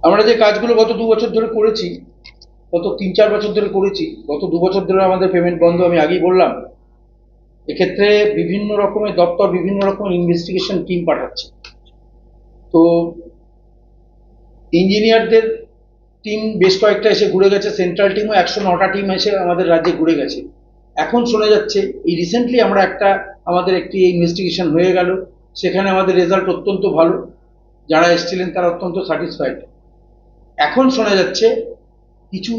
আমরা যে কাজগুলো গত 2 বছর ধরে করেছি, গত 3-4 বছর ধরে করেছি, গত 2 বছর ধরে আমাদের পেমেন্ট বন্ধ, আমি আগেই বললাম। এক্ষেত্রে বিভিন্ন রকমের দপ্তর বিভিন্ন রকমের ইনভেস্টিগেশন টিম পাঠাচ্ছে। তো ইঞ্জিনিয়ারদের টিম বেশ কয়েকটা এসে ঘুরে গেছে, সেন্ট্রাল টিমও 109টা টিম এসে আমাদের রাজ্যে ঘুরে গেছে। এখন শোনা যাচ্ছে এই রিসেন্টলি আমরা আমাদের একটি ইনভেস্টিগেশন হয়ে গেল, সেখানে আমাদের রেজাল্ট অত্যন্ত ভালো, যারা এসেছিলেন তারা অত্যন্ত স্যাটিসফাইড। এখন শোনা যাচ্ছে কিছু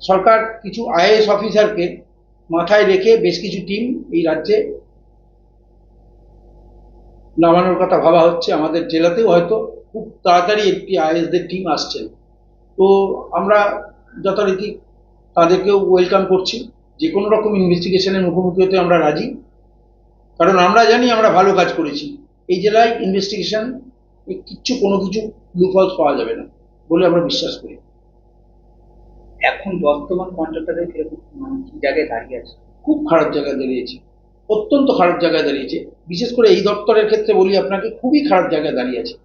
সরকার কিছু আইএএস অফিসারকে মাথায় রেখে বেশ কিছু টিম এই রাজ্যে নামানোর কথা ভাবা হচ্ছে। আমাদের জেলাতেও হয়তো খুব তাড়াতাড়ি একটি আইএএসদের টিম আসছেন। তো আমরা যথারীতি তাদেরকেও ওয়েলকাম করছি। যে কোনো রকম ইনভেস্টিগেশনের মুখোমুখি হতে আমরা রাজি, কারণ আমরা জানি আমরা ভালো কাজ করেছি। এই জেলায় ইনভেস্টিগেশন কোনো কিছু লুফলস পাওয়া যাবে না বলে আমরা বিশ্বাস করি। এখন বর্তমান কন্ট্রাক্টরের কিরকম কি জায়গায় দাঁড়িয়ে আছে? খুব খারাপ জায়গায় দাঁড়িয়েছে, অত্যন্ত খারাপ জায়গায় দাঁড়িয়েছে। বিশেষ করে এই দপ্তরের ক্ষেত্রে বলি আপনাকে, খুবই খারাপ জায়গায় দাঁড়িয়ে আছে।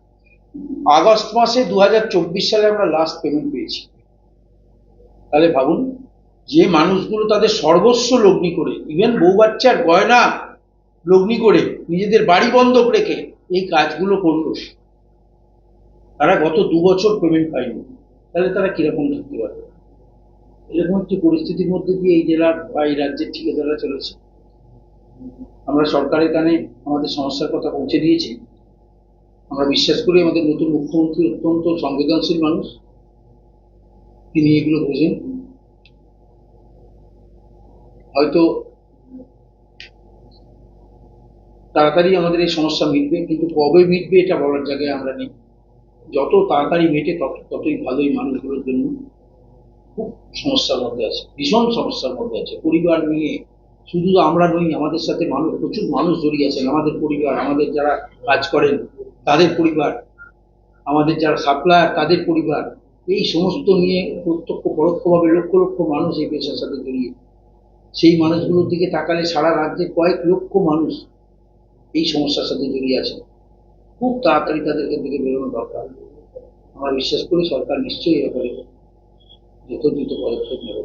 আগস্ট মাসে 2024 সালে আমরা লাস্ট পেমেন্ট পেয়েছি। তাহলে ভাবুন, যে মানুষগুলো তাদের সর্বস্ব লগ্নি করে, ইভেন বউ বাচ্চার গয়না লগ্নি করে, নিজেদের বাড়ি বন্ধক রেখে এই কাজগুলো করলো, তারা গত 2 বছর পেমেন্ট পায়নি। তাহলে তারা কিরকম থাকতে পারবে? এরকম একটি পরিস্থিতির মধ্যে দিয়ে এই জেলার বা এই রাজ্যের ঠিকাদাররা চলেছে। আমরা সরকারের কানে আমাদের সমস্যার কথা পৌঁছে দিয়েছি। আমরা বিশ্বাস করি আমাদের নতুন মুখ্যমন্ত্রী অত্যন্ত সংবেদনশীল মানুষ, তিনি এগুলো বোঝেন। হয়তো তাড়াতাড়ি আমাদের এই সমস্যা মিটবে, কিন্তু কবে মিটবে এটা বলার জায়গায় আমরা নেই। যত তাড়াতাড়ি মেটে ততই ভালোই মানুষগুলোর জন্য। খুব সমস্যার মধ্যে আছে, ভীষণ সমস্যার মধ্যে আছে। পরিবার নিয়ে শুধু আমরা নই, আমাদের সাথে প্রচুর মানুষ জড়িয়ে আছেন। আমাদের পরিবার, আমাদের যারা কাজ করেন তাদের পরিবার, আমাদের যারা সাপ্লায়ার তাদের পরিবার, এই সমস্ত নিয়ে প্রত্যক্ষ পরোক্ষভাবে লক্ষ লক্ষ মানুষ এই পেশার সাথে জড়িয়ে। সেই মানুষগুলোর দিকে তাকালে সারা রাজ্যে কয়েক লক্ষ মানুষ এই সমস্যার সাথে জড়িয়ে আছে। খুব তাড়াতাড়ি তাদেরকে থেকে বেরোনো দরকার। আমরা বিশ্বাস করি সরকার নিশ্চয়ই ব্যাপারে যথোচিত পদক্ষেপ নেবে।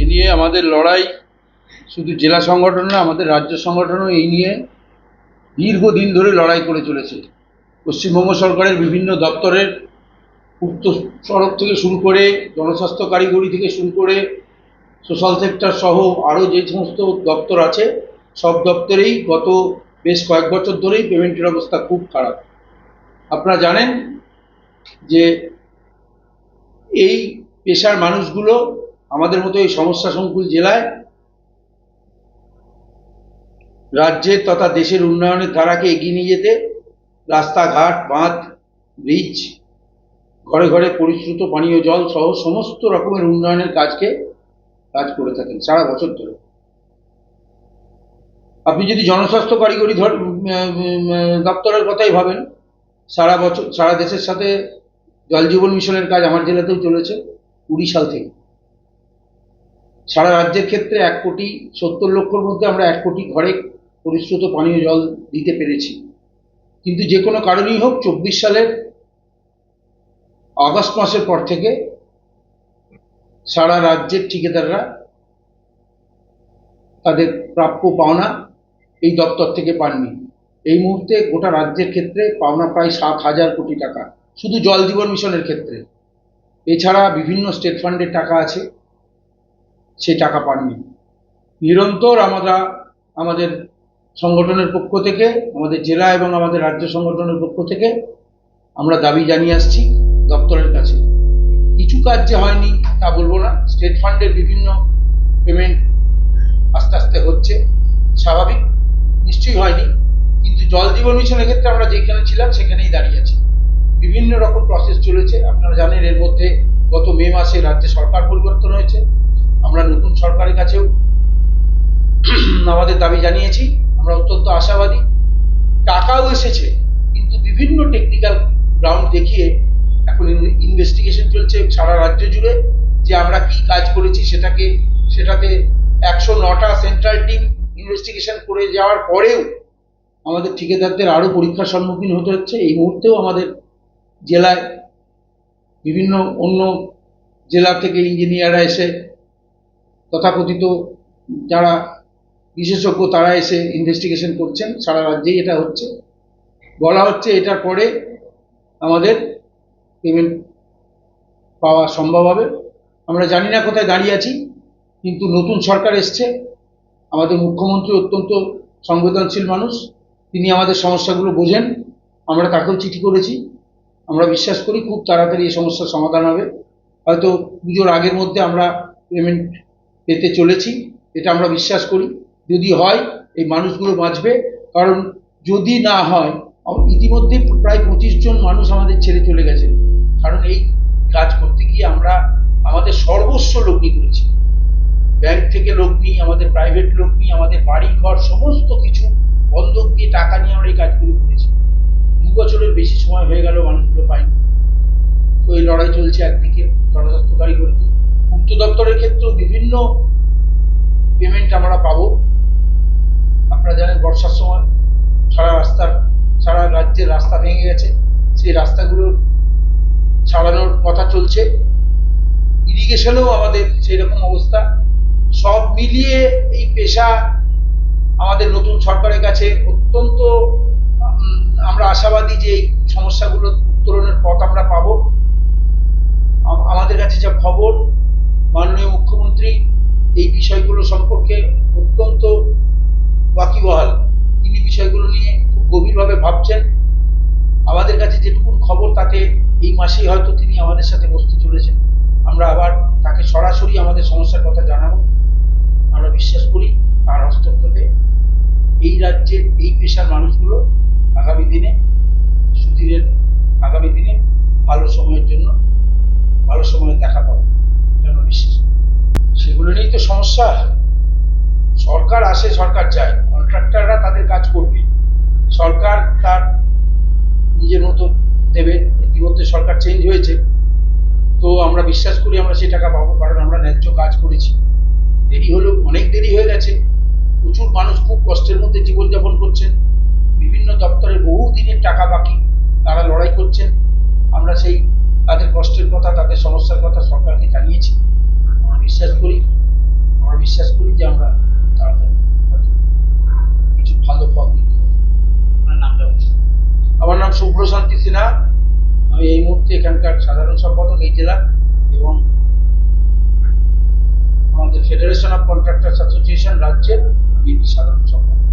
এ নিয়ে আমাদের লড়াই শুধু জেলা সংগঠন না, আমাদের রাজ্য সংগঠনও এই নিয়ে দীর্ঘদিন ধরে লড়াই করে চলেছে। পশ্চিমবঙ্গ সরকারের বিভিন্ন দপ্তরের পূর্ত সড়ক থেকে শুরু করে, জনস্বাস্থ্য কারিগরি থেকে শুরু করে, সোশ্যাল সেক্টর সহ আরও যে সমস্ত দপ্তর আছে, সব দপ্তরেই গত বেশ কয়েক বছর ধরেই পেমেন্টের অবস্থা খুব খারাপ। আপনারা জানেন যে এই পেশার মানুষগুলো আমাদের মতো এই সমস্যা সংকুল জেলায় রাজ্যের তথা দেশের উন্নয়নের ধারাকে এগিয়ে নিয়ে যেতে রাস্তাঘাট, বাঁধ, ব্রিজ, ঘরে ঘরে পরিশ্রুত পানীয় জল সহ সমস্ত রকমের উন্নয়নের কাজ করে থাকেন সারা বছর ধরে। আপনি যদি জনস্বাস্থ্য কারিগরি দপ্তরের কথাই ভাবেন, সারা বছর সারা দেশের সাথে জল জীবন মিশনের কাজ আমার জেলাতেও চলেছে 20 সাল থেকে। সারা রাজ্যের ক্ষেত্রে 1,70,00,000 মধ্যে আমরা 1 কোটি ঘরে পরিশ্রুত পানীয় জল দিতে পেরেছি। কিন্তু যে কোনো কারণেই হোক 24 সালের আগস্ট মাসের পর থেকে সারা রাজ্যের ঠিকাদাররা তাদের প্রাপ্য পাওনা এই দপ্তর থেকে পাননি। এই মুহূর্তে গোটা রাজ্যের ক্ষেত্রে পাওনা প্রায় 7,000 কোটি টাকা, শুধু জল জীবন মিশনের ক্ষেত্রে। এছাড়া বিভিন্ন স্টেট ফান্ডের টাকা আছে, সে টাকা পাননি। নিরন্তর আমরা আমাদের সংগঠনের পক্ষ থেকে, আমাদের জেলা এবং আমাদের রাজ্য সংগঠনের পক্ষ থেকে আমরা দাবি জানিয়ে আসছি দপ্তরের কাছে। কিছু কাজ যে হয়নি তা বলবো না, স্টেট ফান্ডের বিভিন্ন পেমেন্ট আস্তে আস্তে হচ্ছে, স্বাভাবিক, নিশ্চয়ই হয়নি। কিন্তু জল জীবন মিশনের ক্ষেত্রে আমরা যেখানে ছিলাম সেখানেই দাঁড়িয়ে আছি। বিভিন্ন রকম প্রসেস চলেছে। আপনারা জানেন এর মধ্যে গত মে মাসে রাজ্যে সরকার পরিবর্তন হয়েছে। আমরা নতুন সরকারের কাছেও আমাদের দাবি জানিয়েছি। আমরা অত্যন্ত আশাবাদী। টাকাও এসেছে, কিন্তু বিভিন্ন টেকনিক্যাল গ্রাউন্ড দেখিয়ে এখন ইনভেস্টিগেশন চলছে সারা রাজ্য জুড়ে যে আমরা কি কাজ করেছি। সেটাতে 109টা সেন্ট্রাল টিম ইনভেস্টিগেশন করে যাওয়ার পরেও আমাদের ঠিকাদারদের আরও পরীক্ষার সম্মুখীন হতে হচ্ছে। এই মুহূর্তেও আমাদের জেলায় বিভিন্ন অন্য জেলা থেকে ইঞ্জিনিয়াররা এসে, তথাকথিত যারা বিশেষজ্ঞ তারা এসে ইনভেস্টিগেশন করছেন। সারা রাজ্যেই এটা হচ্ছে। বলা হচ্ছে এটার পরে আমাদের পেমেন্ট পাওয়া সম্ভব হবে। আমরা জানি না কোথায় দাঁড়িয়ে আছি, কিন্তু নতুন সরকার এসছে। আমাদের মুখ্যমন্ত্রী অত্যন্ত সংবেদনশীল মানুষ, তিনি আমাদের সমস্যাগুলো বোঝেন। আমরা তাকেও চিঠি করেছি। আমরা বিশ্বাস করি খুব তাড়াতাড়ি এই সমস্যার সমাধান হবে। হয়তো পুজোর আগের মধ্যে আমরা পেমেন্ট পেতে চলেছি, এটা আমরা বিশ্বাস করি। যদি হয় এই মানুষগুলো বাঁচবে, কারণ যদি না হয়, ইতিমধ্যে প্রায় 25 জন মানুষ আমাদের ছেড়ে চলে গেছে। কারণ এই কাজ করতে গিয়ে আমরা আমাদের সর্বস্ব লগ্নি করেছি। ব্যাংক থেকে লোক নিই, আমাদের প্রাইভেট লোক নিই, আমাদের বাড়ি ঘর সমস্ত কিছু বন্ধক দিয়ে টাকা নিয়ে আমরা এই কাজগুলো করেছি। 2 বছরের বেশি সময় হয়ে গেল, মানুষগুলো পাইনি। তো এই লড়াই চলছে একদিকে জনস্বাস্থ্যকারী বলতে। পূর্ত দপ্তরের ক্ষেত্রেও বিভিন্ন পেমেন্ট আমরা পাবো। আপনারা জানেন বর্ষার সময় সারা রাজ্যের রাস্তা ভেঙে গেছে। সেই রাস্তাগুলোর ছাড়ানোর কথা চলছে। ইরিগেশনেও আমাদের সেই রকম অবস্থা। সব মিলিয়ে এই পেশা আমাদের নতুন সরকারের কাছে অত্যন্ত আমরা আশাবাদী যে এই সমস্যাগুলো উত্তরণের পথ আমরা পাবো। আমাদের কাছে যা খবর, মাননীয় মুখ্যমন্ত্রী এই বিষয়গুলো সম্পর্কে অত্যন্ত ওয়াকিবহাল। তিনি বিষয়গুলো নিয়ে খুব গভীরভাবে ভাবছেন। আমাদের কাছে যেটুকুন খবর, তাতে এই মাসেই হয়তো তিনি আমাদের সাথে বসতে চলেছেন। আমরা আবার তাকে সরাসরি আমাদের সমস্যার কথা জানাবো। আমরা বিশ্বাস করি তার হস্তক্ষেপে এই রাজ্যের এই পেশার মানুষগুলো আগামী দিনে সুধীরের আগামী দিনে ভালো সময়ের জন্য ভালো সময় দেখা পাবে, আমরা বিশ্বাস করি। সেগুলো নিয়েই তো সমস্যা। সরকার আসে, সরকার যায়, কন্ট্রাক্টররা তাদের কাজ করবে, সরকার তার নিজের মতো দেবে। ইতিমধ্যে সরকার চেঞ্জ হয়েছে, তো আমরা বিশ্বাস করি আমরা সেই টাকা পাবো, কারণ আমরা ন্যায্য কাজ করেছি। দেরি হলেও, অনেক দেরি হয়ে গেছে। প্রচুর মানুষ খুব কষ্টের মধ্যে জীবনযাপন করছেন। বিভিন্ন দপ্তরে বহু দিনের টাকা বাকি, তারা লড়াই করছেন। আমরা সেই তাদের কষ্টের কথা, তাদের সমস্যার কথা সরকারকে জানিয়েছি। আমরা বিশ্বাস করি যে আমরা তাড়াতাড়ি কিছু ভালো পথ দিতে হবে। আপনার নামটা বলুন। আমার নাম শুভ্রশান্তি সিনহা। আমি এই মুহূর্তে এখানকার সাধারণ সম্পাদক এই জেলা, এবং আমাদের ফেডারেশন অফ কন্ট্রাক্টরস অ্যাসোসিয়েশন রাজ্যের আমি সাধারণ সম্পাদক।